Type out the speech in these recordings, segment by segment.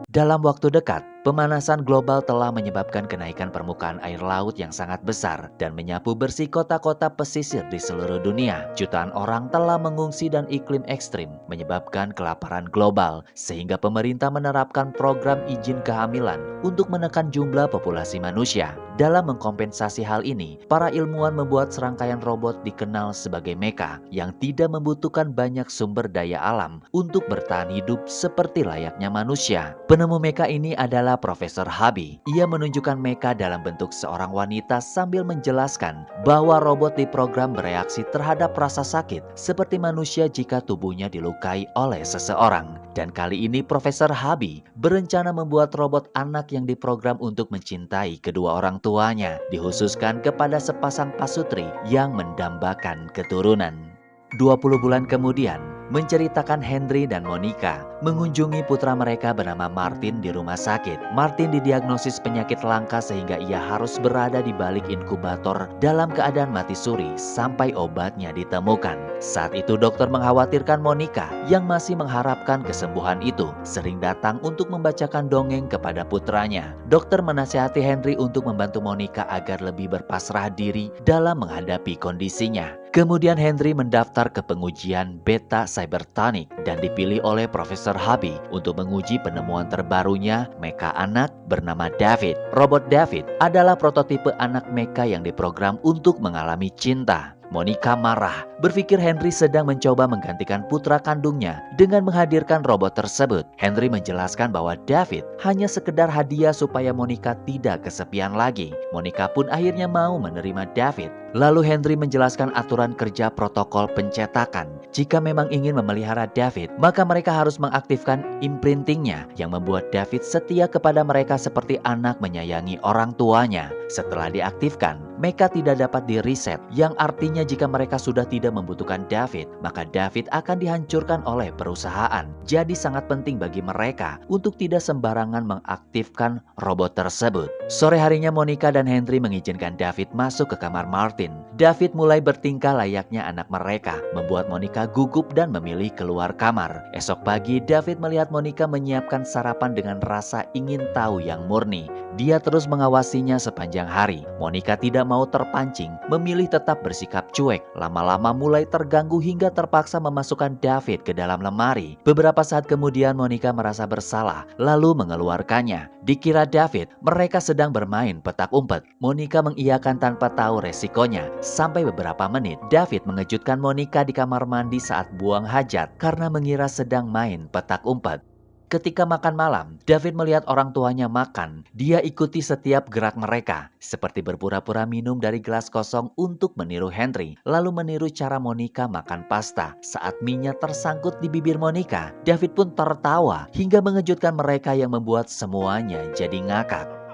Dalam waktu dekat, pemanasan global telah menyebabkan kenaikan permukaan air laut yang sangat besar dan menyapu bersih kota-kota pesisir di seluruh dunia. Jutaan orang telah mengungsi dan iklim ekstrim menyebabkan kelaparan global, sehingga pemerintah menerapkan program izin kehamilan untuk menekan jumlah populasi manusia. Dalam mengkompensasi hal ini, para ilmuwan membuat serangkaian robot dikenal sebagai mecha yang tidak membutuhkan banyak sumber daya alam untuk bertahan hidup seperti layaknya manusia. Penemu mecha ini adalah Profesor Habi. Ia menunjukkan mecha dalam bentuk seorang wanita sambil menjelaskan bahwa robot diprogram bereaksi terhadap rasa sakit seperti manusia jika tubuhnya dilukai oleh seseorang. Dan kali ini Profesor Habi berencana membuat robot anak yang diprogram untuk mencintai kedua orang tuanya, dikhususkan kepada sepasang pasutri yang mendambakan keturunan. 20 bulan kemudian, menceritakan Henry dan Monica mengunjungi putra mereka bernama Martin di rumah sakit. Martin didiagnosis penyakit langka sehingga ia harus berada di balik inkubator dalam keadaan mati suri sampai obatnya ditemukan. Saat itu dokter mengkhawatirkan Monica yang masih mengharapkan kesembuhan itu sering datang untuk membacakan dongeng kepada putranya. Dokter menasihati Henry untuk membantu Monica agar lebih berpasrah diri dalam menghadapi kondisinya. Kemudian Henry mendaftar ke pengujian beta cybertronic dan dipilih oleh Profesor Habi untuk menguji penemuan terbarunya mecha anak bernama David. Robot David adalah prototipe anak mecha yang diprogram untuk mengalami cinta. Monica marah, berpikir Henry sedang mencoba menggantikan putra kandungnya dengan menghadirkan robot tersebut. Henry menjelaskan bahwa David hanya sekedar hadiah supaya Monica tidak kesepian lagi. Monica pun akhirnya mau menerima David. Lalu Henry menjelaskan aturan kerja protokol pencetakan. Jika memang ingin memelihara David, maka mereka harus mengaktifkan imprintingnya yang membuat David setia kepada mereka seperti anak menyayangi orang tuanya. Setelah diaktifkan, mecha tidak dapat di-reset, yang artinya jika mereka sudah tidak membutuhkan David, maka David akan dihancurkan oleh perusahaan. Jadi sangat penting bagi mereka untuk tidak sembarangan mengaktifkan robot tersebut. Sore harinya Monica dan Henry mengizinkan David masuk ke kamar Martin. David mulai bertingkah layaknya anak mereka, membuat Monica gugup dan memilih keluar kamar. Esok pagi, David melihat Monica menyiapkan sarapan dengan rasa ingin tahu yang murni. Dia terus mengawasinya sepanjang hari. Monica tidak mau terpancing, memilih tetap bersikap cuek. Lama-lama mulai terganggu hingga terpaksa memasukkan David ke dalam lemari. Beberapa saat kemudian Monica merasa bersalah, lalu mengeluarkannya. Dikira David, mereka sedang bermain petak umpet. Monica mengiyakan tanpa tahu resikonya. Sampai beberapa menit, David mengejutkan Monica di kamar mandi saat buang hajat karena mengira sedang main petak umpet. Ketika makan malam, David melihat orang tuanya makan. Dia ikuti setiap gerak mereka, seperti berpura-pura minum dari gelas kosong untuk meniru Henry, lalu meniru cara Monica makan pasta. Saat mie-nya tersangkut di bibir Monica, David pun tertawa hingga mengejutkan mereka yang membuat semuanya jadi ngakak.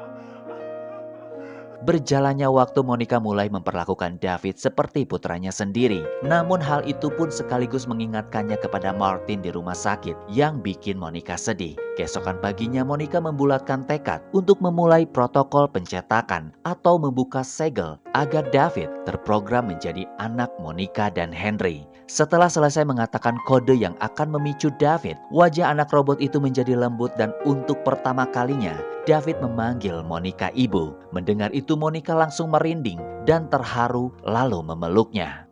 Berjalannya waktu, Monica mulai memperlakukan David seperti putranya sendiri. Namun hal itu pun sekaligus mengingatkannya kepada Martin di rumah sakit yang bikin Monica sedih. Keesokan paginya Monica membulatkan tekad untuk memulai protokol pencetakan atau membuka segel agar David terprogram menjadi anak Monica dan Henry. Setelah selesai mengatakan kode yang akan memicu David, wajah anak robot itu menjadi lembut dan untuk pertama kalinya David memanggil Monica ibu. Mendengar itu Monica langsung merinding dan terharu lalu memeluknya.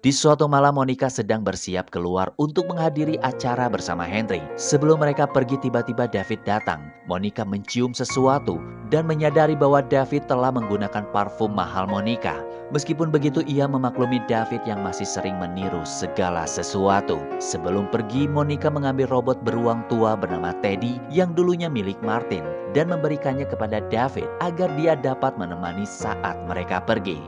Di suatu malam Monica sedang bersiap keluar untuk menghadiri acara bersama Henry. Sebelum mereka pergi tiba-tiba David datang. Monica mencium sesuatu dan menyadari bahwa David telah menggunakan parfum mahal Monica. Meskipun begitu ia memaklumi David yang masih sering meniru segala sesuatu. Sebelum pergi Monica mengambil robot beruang tua bernama Teddy yang dulunya milik Martin dan memberikannya kepada David agar dia dapat menemani saat mereka pergi.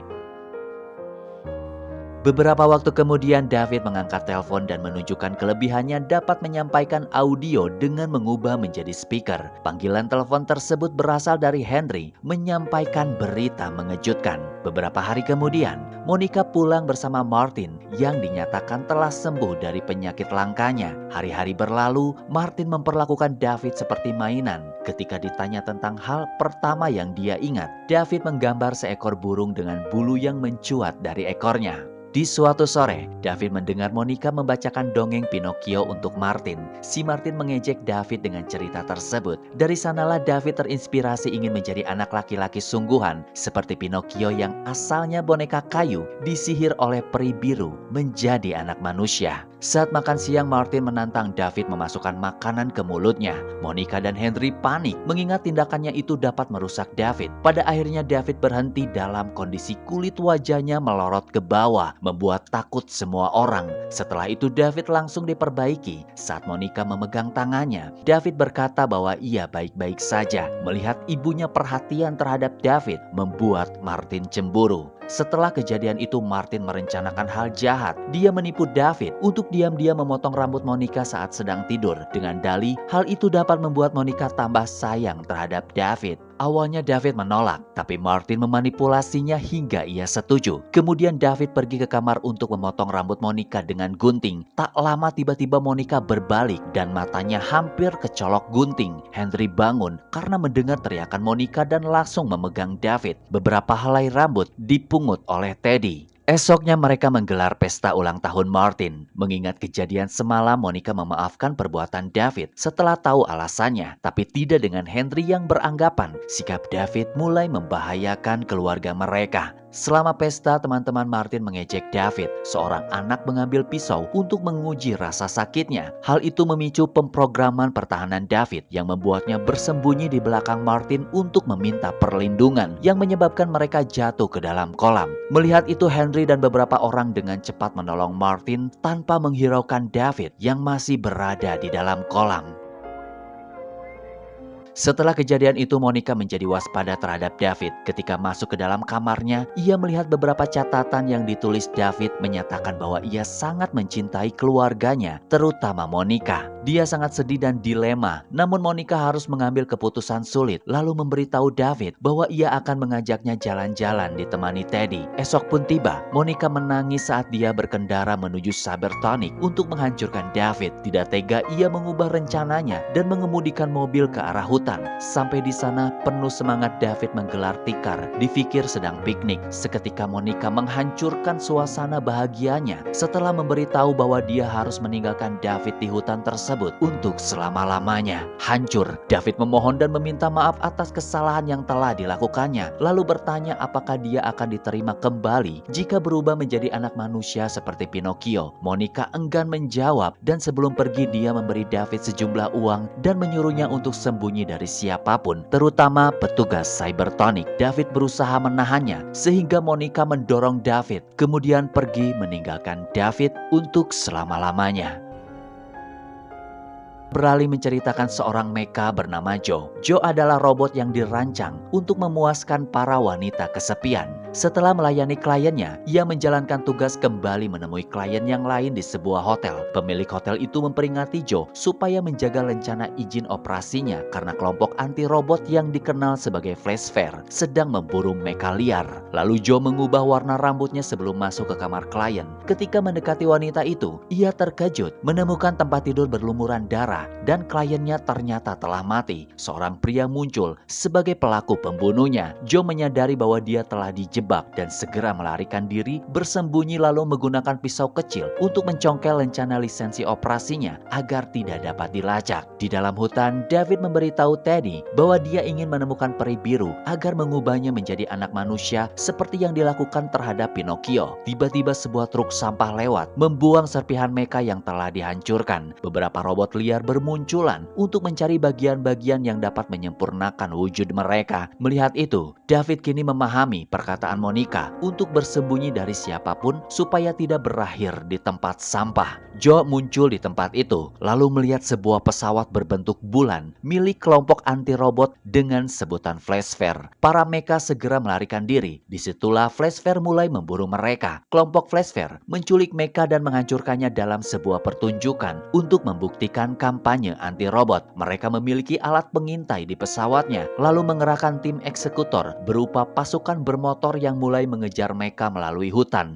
Beberapa waktu kemudian David mengangkat telepon dan menunjukkan kelebihannya dapat menyampaikan audio dengan mengubah menjadi speaker. Panggilan telepon tersebut berasal dari Henry menyampaikan berita mengejutkan. Beberapa hari kemudian, Monica pulang bersama Martin yang dinyatakan telah sembuh dari penyakit langkanya. Hari-hari berlalu, Martin memperlakukan David seperti mainan. Ketika ditanya tentang hal pertama yang dia ingat, David menggambar seekor burung dengan bulu yang mencuat dari ekornya. Di suatu sore, David mendengar Monica membacakan dongeng Pinocchio untuk Martin. Si Martin mengejek David dengan cerita tersebut. Dari sanalah David terinspirasi ingin menjadi anak laki-laki sungguhan seperti Pinocchio yang asalnya boneka kayu disihir oleh peri biru menjadi anak manusia. Saat makan siang, Martin menantang David memasukkan makanan ke mulutnya. Monica dan Henry panik mengingat tindakannya itu dapat merusak David. Pada akhirnya David berhenti dalam kondisi kulit wajahnya melorot ke bawah, membuat takut semua orang. Setelah itu David langsung diperbaiki. Saat Monica memegang tangannya, David berkata bahwa ia baik-baik saja. Melihat ibunya perhatian terhadap David membuat Martin cemburu. Setelah kejadian itu, Martin merencanakan hal jahat. Dia menipu David untuk diam-diam memotong rambut Monica saat sedang tidur. Dengan dalih, hal itu dapat membuat Monica tambah sayang terhadap David. Awalnya David menolak, tapi Martin memanipulasinya hingga ia setuju. Kemudian David pergi ke kamar untuk memotong rambut Monica dengan gunting. Tak lama tiba-tiba Monica berbalik dan matanya hampir kecolok gunting. Henry bangun karena mendengar teriakan Monica dan langsung memegang David. Beberapa helai rambut dipungut oleh Teddy. Esoknya mereka menggelar pesta ulang tahun Martin. Mengingat kejadian semalam, Monica memaafkan perbuatan David setelah tahu alasannya. Tapi tidak dengan Henry yang beranggapan sikap David mulai membahayakan keluarga mereka. Selama pesta, teman-teman Martin mengejek David. Seorang anak mengambil pisau untuk menguji rasa sakitnya. Hal itu memicu pemrograman pertahanan David yang membuatnya bersembunyi di belakang Martin untuk meminta perlindungan yang menyebabkan mereka jatuh ke dalam kolam. Melihat itu, Henry dan beberapa orang dengan cepat menolong Martin tanpa menghiraukan David yang masih berada di dalam kolam. Setelah kejadian itu, Monica menjadi waspada terhadap David. Ketika masuk ke dalam kamarnya, ia melihat beberapa catatan yang ditulis David menyatakan bahwa ia sangat mencintai keluarganya, terutama Monica. Dia sangat sedih dan dilema, namun Monica harus mengambil keputusan sulit, lalu memberitahu David bahwa ia akan mengajaknya jalan-jalan ditemani Teddy. Esok pun tiba, Monica menangis saat dia berkendara menuju Cybertonic untuk menghancurkan David. Tidak tega, ia mengubah rencananya dan mengemudikan mobil ke arah hutan. Sampai di sana, penuh semangat David menggelar tikar, dipikir sedang piknik. Seketika Monica menghancurkan suasana bahagianya setelah memberitahu bahwa dia harus meninggalkan David di hutan tersebut untuk selama-lamanya. Hancur, David memohon dan meminta maaf atas kesalahan yang telah dilakukannya, lalu bertanya apakah dia akan diterima kembali jika berubah menjadi anak manusia seperti Pinocchio. Monica enggan menjawab, dan sebelum pergi dia memberi David sejumlah uang dan menyuruhnya untuk sembunyi dari siapapun, terutama petugas Cybertonic. David berusaha menahannya sehingga Monica mendorong David, kemudian pergi meninggalkan David untuk selama-lamanya. Beralih menceritakan seorang mecha bernama Joe. Joe adalah robot yang dirancang untuk memuaskan para wanita kesepian. Setelah melayani kliennya, ia menjalankan tugas kembali menemui klien yang lain di sebuah hotel. Pemilik hotel itu memperingati Joe supaya menjaga rencana izin operasinya karena kelompok anti-robot yang dikenal sebagai Flash Fair sedang memburu mecha liar. Lalu Joe mengubah warna rambutnya sebelum masuk ke kamar klien. Ketika mendekati wanita itu, ia terkejut menemukan tempat tidur berlumuran darah dan kliennya ternyata telah mati. Seorang pria muncul sebagai pelaku pembunuhnya. Joe menyadari bahwa dia telah dijebak dan segera melarikan diri, bersembunyi lalu menggunakan pisau kecil untuk mencongkel rencana lisensi operasinya agar tidak dapat dilacak. Di dalam hutan, David memberitahu Teddy bahwa dia ingin menemukan peri biru agar mengubahnya menjadi anak manusia seperti yang dilakukan terhadap Pinocchio. Tiba-tiba sebuah truk sampah lewat, membuang serpihan mecha yang telah dihancurkan. Beberapa robot liar bermunculan untuk mencari bagian-bagian yang dapat menyempurnakan wujud mereka. Melihat itu, David kini memahami perkataan Monica untuk bersembunyi dari siapapun supaya tidak berakhir di tempat sampah. Joe muncul di tempat itu, lalu melihat sebuah pesawat berbentuk bulan milik kelompok anti-robot dengan sebutan Flash Fair. Para mecha segera melarikan diri. Disitulah Flash Fair mulai memburu mereka. Kelompok Flash Fair menculik mecha dan menghancurkannya dalam sebuah pertunjukan untuk membuktikan kampanye anti-robot. Mereka memiliki alat pengintai di pesawatnya, lalu mengerahkan tim eksekutor berupa pasukan bermotor yang mulai mengejar mecha melalui hutan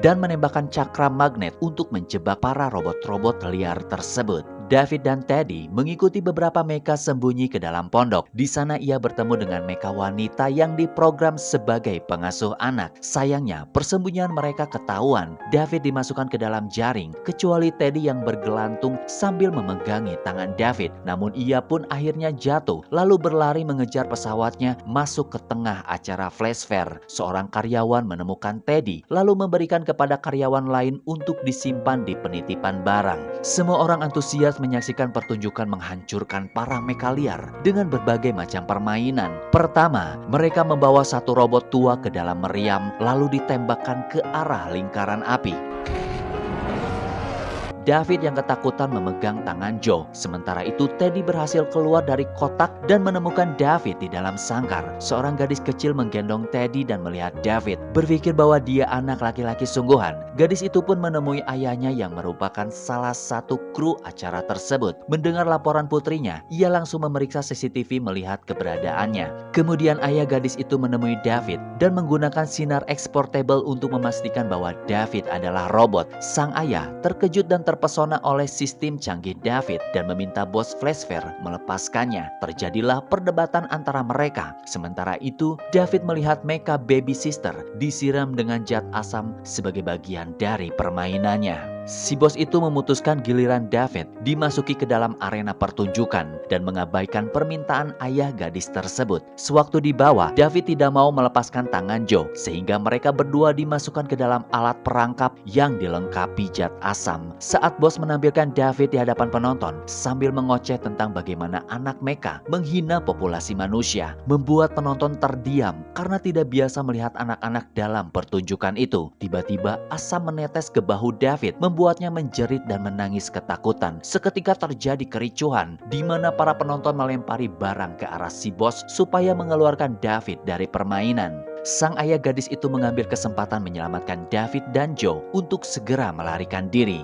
dan menembakkan cakram magnet untuk menjebak para robot-robot liar tersebut. David dan Teddy mengikuti beberapa mecha sembunyi ke dalam pondok. Di sana ia bertemu dengan mecha wanita yang diprogram sebagai pengasuh anak. Sayangnya, persembunyian mereka ketahuan. David dimasukkan ke dalam jaring, kecuali Teddy yang bergelantung sambil memegangi tangan David. Namun ia pun akhirnya jatuh, lalu berlari mengejar pesawatnya masuk ke tengah acara flash fair. Seorang karyawan menemukan Teddy, lalu memberikan kepada karyawan lain untuk disimpan di penitipan barang. Semua orang antusias menyaksikan pertunjukan menghancurkan para mecha liar dengan berbagai macam permainan. Pertama, mereka membawa satu robot tua ke dalam meriam lalu ditembakkan ke arah lingkaran api. David yang ketakutan memegang tangan Joe. Sementara itu Teddy berhasil keluar dari kotak dan menemukan David di dalam sangkar. Seorang gadis kecil menggendong Teddy dan melihat David, berpikir bahwa dia anak laki-laki sungguhan. Gadis itu pun menemui ayahnya yang merupakan salah satu kru acara tersebut. Mendengar laporan putrinya, ia langsung memeriksa CCTV melihat keberadaannya. Kemudian ayah gadis itu menemui David dan menggunakan sinar X-portable untuk memastikan bahwa David adalah robot. Sang ayah terkejut dan terpesona oleh sistem canggih David dan meminta bos flash fair melepaskannya. Terjadilah perdebatan antara mereka. Sementara itu, David melihat mecha baby sister disiram dengan zat asam sebagai bagian dari permainannya. Si bos itu memutuskan giliran David dimasuki ke dalam arena pertunjukan dan mengabaikan permintaan ayah gadis tersebut. Sewaktu dibawa, David tidak mau melepaskan tangan Joe sehingga mereka berdua dimasukkan ke dalam alat perangkap yang dilengkapi zat asam. Saat bos menampilkan David di hadapan penonton sambil mengoceh tentang bagaimana anak mecha menghina populasi manusia, membuat penonton terdiam karena tidak biasa melihat anak-anak dalam pertunjukan itu. Tiba-tiba asam menetes ke bahu David, membuatnya menjerit dan menangis ketakutan. Seketika terjadi kericuhan di mana para penonton melempari barang ke arah si bos supaya mengeluarkan David dari permainan. Sang ayah gadis itu mengambil kesempatan menyelamatkan David dan Joe untuk segera melarikan diri.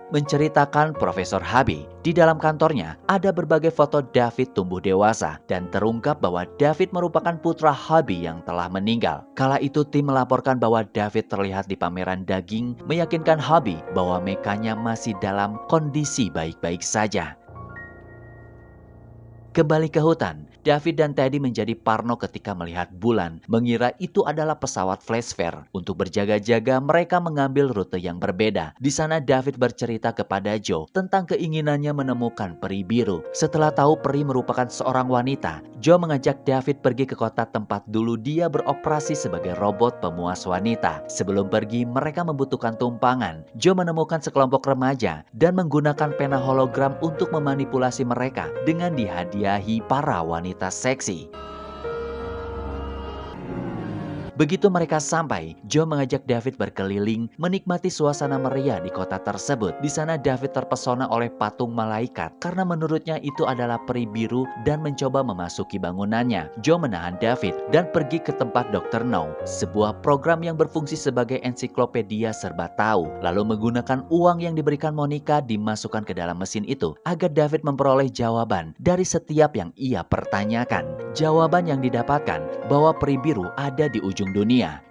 Menceritakan Profesor Harvey, di dalam kantornya ada berbagai foto David tumbuh dewasa dan terungkap bahwa David merupakan putra Harvey yang telah meninggal. Kala itu tim melaporkan bahwa David terlihat di pameran daging, meyakinkan Harvey bahwa mekanya masih dalam kondisi baik-baik saja. Kembali ke hutan, David dan Teddy menjadi parno ketika melihat bulan, mengira itu adalah pesawat flash fair. Untuk berjaga-jaga, mereka mengambil rute yang berbeda. Di sana David bercerita kepada Joe tentang keinginannya menemukan peri biru. Setelah tahu peri merupakan seorang wanita, Joe mengajak David pergi ke kota tempat dulu dia beroperasi sebagai robot pemuas wanita. Sebelum pergi, mereka membutuhkan tumpangan. Joe menemukan sekelompok remaja dan menggunakan pena hologram untuk memanipulasi mereka dengan dihadiahi para wanita seksi. Begitu mereka sampai, Joe mengajak David berkeliling menikmati suasana meriah di kota tersebut. Di sana David terpesona oleh patung malaikat karena menurutnya itu adalah peri biru dan mencoba memasuki bangunannya. Joe menahan David dan pergi ke tempat Dr. No, sebuah program yang berfungsi sebagai ensiklopedia serba tahu. Lalu menggunakan uang yang diberikan Monica dimasukkan ke dalam mesin itu agar David memperoleh jawaban dari setiap yang ia pertanyakan. Jawaban yang didapatkan bahwa peri biru ada di ujung dunia.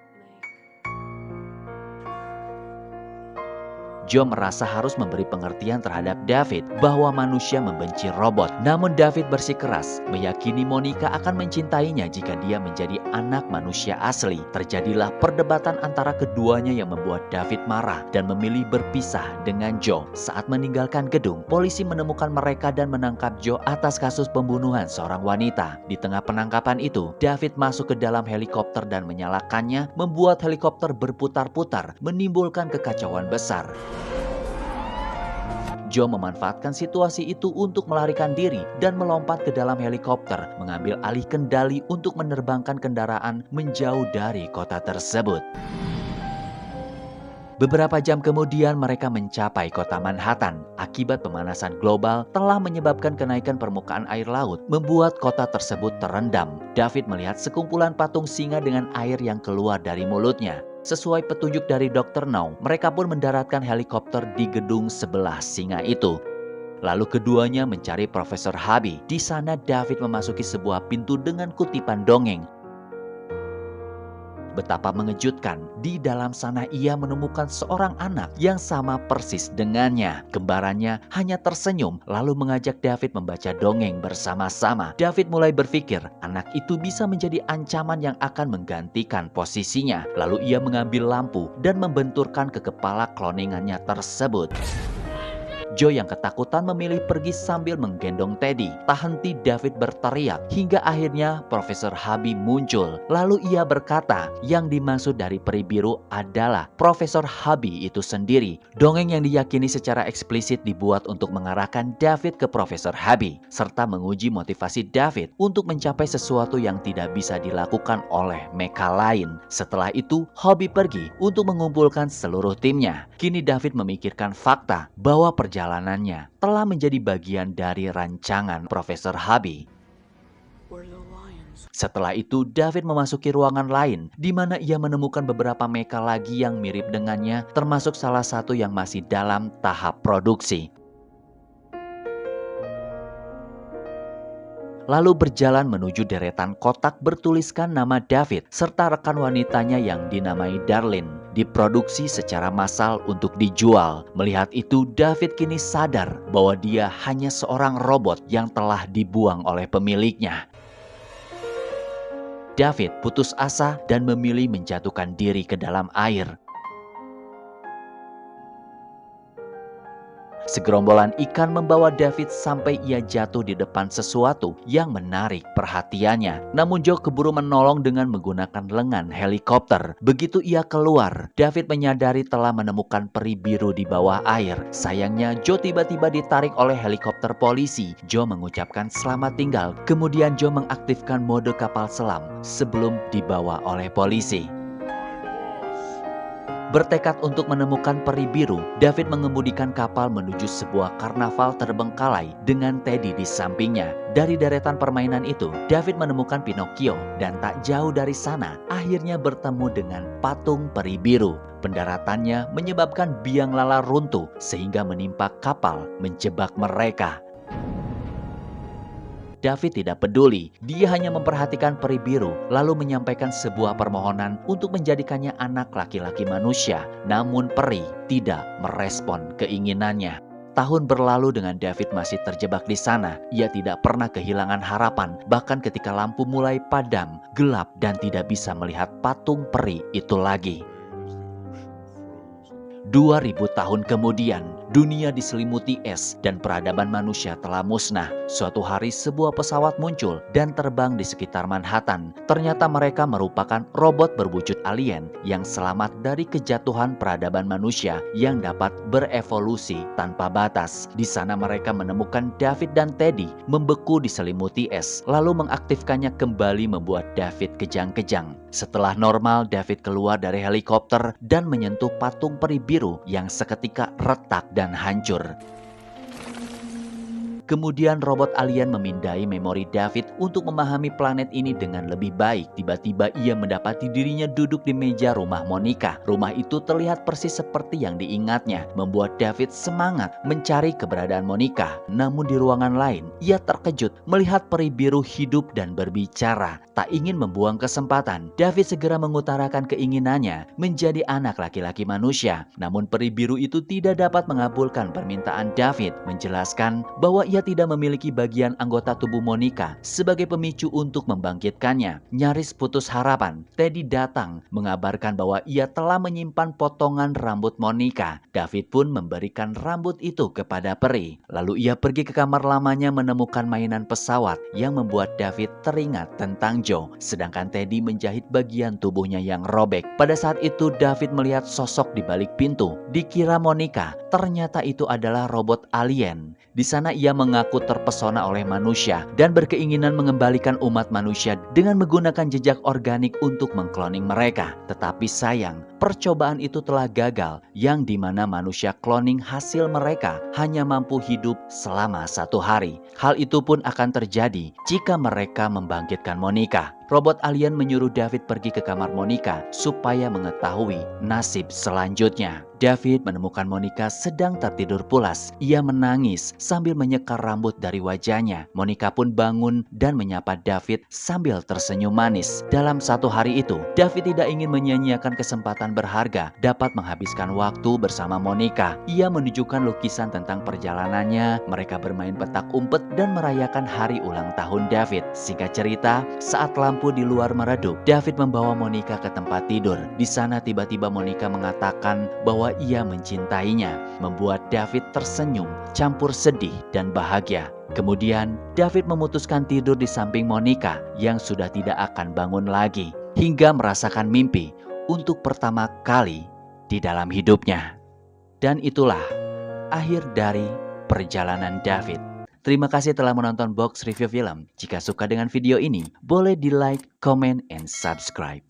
Joe merasa harus memberi pengertian terhadap David bahwa manusia membenci robot. Namun David bersikeras meyakini Monica akan mencintainya jika dia menjadi anak manusia asli. Terjadilah perdebatan antara keduanya yang membuat David marah dan memilih berpisah dengan Joe. Saat meninggalkan gedung, polisi menemukan mereka dan menangkap Joe atas kasus pembunuhan seorang wanita. Di tengah penangkapan itu, David masuk ke dalam helikopter dan menyalakannya, membuat helikopter berputar-putar, menimbulkan kekacauan besar. Joe memanfaatkan situasi itu untuk melarikan diri dan melompat ke dalam helikopter, mengambil alih kendali untuk menerbangkan kendaraan menjauh dari kota tersebut. Beberapa jam kemudian mereka mencapai kota Manhattan. Akibat pemanasan global telah menyebabkan kenaikan permukaan air laut, membuat kota tersebut terendam. David melihat sekumpulan patung singa dengan air yang keluar dari mulutnya. Sesuai petunjuk dari Dr. No, mereka pun mendaratkan helikopter di gedung sebelah singa itu. Lalu keduanya mencari Profesor Harvey. Di sana David memasuki sebuah pintu dengan kutipan dongeng. Betapa mengejutkan, di dalam sana ia menemukan seorang anak yang sama persis dengannya. Kembarannya hanya tersenyum lalu mengajak David membaca dongeng bersama-sama. David mulai berpikir anak itu bisa menjadi ancaman yang akan menggantikan posisinya. Lalu ia mengambil lampu dan membenturkan ke kepala kloningannya tersebut. Joe yang ketakutan memilih pergi sambil menggendong Teddy. Tak henti David berteriak hingga akhirnya Profesor Hubby muncul. Lalu ia berkata yang dimaksud dari peri biru adalah Profesor Hubby itu sendiri. Dongeng yang diyakini secara eksplisit dibuat untuk mengarahkan David ke Profesor Hubby serta menguji motivasi David untuk mencapai sesuatu yang tidak bisa dilakukan oleh mecha lain. Setelah itu Hubby pergi untuk mengumpulkan seluruh timnya. Kini David memikirkan fakta bahwa perjalanannya telah menjadi bagian dari rancangan Profesor Hubby. Setelah itu, David memasuki ruangan lain di mana ia menemukan beberapa mecha lagi yang mirip dengannya, termasuk salah satu yang masih dalam tahap produksi. Lalu berjalan menuju deretan kotak bertuliskan nama David serta rekan wanitanya yang dinamai Darlene, diproduksi secara massal untuk dijual. Melihat itu, David kini sadar bahwa dia hanya seorang robot yang telah dibuang oleh pemiliknya. David putus asa dan memilih menjatuhkan diri ke dalam air. Segerombolan ikan membawa David sampai ia jatuh di depan sesuatu yang menarik perhatiannya. Namun Joe keburu menolong dengan menggunakan lengan helikopter. Begitu ia keluar, David menyadari telah menemukan peri biru di bawah air. Sayangnya Joe tiba-tiba ditarik oleh helikopter polisi. Joe mengucapkan selamat tinggal. Kemudian Joe mengaktifkan mode kapal selam sebelum dibawa oleh polisi. Bertekad untuk menemukan peri biru, David mengemudikan kapal menuju sebuah karnaval terbengkalai dengan Teddy di sampingnya. Dari deretan permainan itu, David menemukan Pinocchio dan tak jauh dari sana, akhirnya bertemu dengan patung peri biru. Pendaratannya menyebabkan biang lala runtuh sehingga menimpa kapal menjebak mereka. David tidak peduli, dia hanya memperhatikan peri biru lalu menyampaikan sebuah permohonan untuk menjadikannya anak laki-laki manusia. Namun peri tidak merespon keinginannya. Tahun berlalu dengan David masih terjebak di sana. Ia tidak pernah kehilangan harapan, bahkan ketika lampu mulai padam, gelap dan tidak bisa melihat patung peri itu lagi. 2000 tahun kemudian, dunia diselimuti es dan peradaban manusia telah musnah. Suatu hari sebuah pesawat muncul dan terbang di sekitar Manhattan. Ternyata mereka merupakan robot berwujud alien yang selamat dari kejatuhan peradaban manusia yang dapat berevolusi tanpa batas. Di sana mereka menemukan David dan Teddy membeku diselimuti es, lalu mengaktifkannya kembali membuat David kejang-kejang. Setelah normal, David keluar dari helikopter dan menyentuh patung peri biru yang seketika retak dan hancur. Kemudian robot alien memindai memori David untuk memahami planet ini dengan lebih baik. Tiba-tiba ia mendapati dirinya duduk di meja rumah Monica. Rumah itu terlihat persis seperti yang diingatnya, membuat David semangat mencari keberadaan Monica. Namun di ruangan lain, ia terkejut melihat peri biru hidup dan berbicara. Tak ingin membuang kesempatan, David segera mengutarakan keinginannya menjadi anak laki-laki manusia. Namun peri biru itu tidak dapat mengabulkan permintaan David, menjelaskan bahwa ia tidak memiliki bagian anggota tubuh Monica sebagai pemicu untuk membangkitkannya. Nyaris putus harapan, Teddy datang mengabarkan bahwa ia telah menyimpan potongan rambut Monica. David pun memberikan rambut itu kepada peri. Lalu ia pergi ke kamar lamanya menemukan mainan pesawat yang membuat David teringat tentang Joe. Sedangkan Teddy menjahit bagian tubuhnya yang robek. Pada saat itu David melihat sosok di balik pintu. Dikira Monica, ternyata itu adalah robot alien. Di sana ia mengaku terpesona oleh manusia dan berkeinginan mengembalikan umat manusia dengan menggunakan jejak organik untuk mengkloning mereka. Tetapi sayang, percobaan itu telah gagal, yang dimana manusia kloning hasil mereka hanya mampu hidup selama 1 hari. Hal itu pun akan terjadi jika mereka membangkitkan Monica. Robot alien menyuruh David pergi ke kamar Monica supaya mengetahui nasib selanjutnya. David menemukan Monica sedang tertidur pulas. Ia menangis sambil menyekar rambut dari wajahnya. Monica pun bangun dan menyapa David sambil tersenyum manis. Dalam satu hari itu, David tidak ingin menyia-nyiakan kesempatan berharga dapat menghabiskan waktu bersama Monica. Ia menunjukkan lukisan tentang perjalanannya, mereka bermain petak umpet dan merayakan hari ulang tahun David. Singkat cerita, saat lampu di luar meredup, David membawa Monica ke tempat tidur. Di sana tiba-tiba Monica mengatakan bahwa ia mencintainya, membuat David tersenyum, campur sedih dan bahagia. Kemudian, David memutuskan tidur di samping Monica yang sudah tidak akan bangun lagi, hingga merasakan mimpi untuk pertama kali di dalam hidupnya. Dan itulah akhir dari perjalanan David. Terima kasih telah menonton Box Review Film. Jika suka dengan video ini, boleh di like, comment, and subscribe.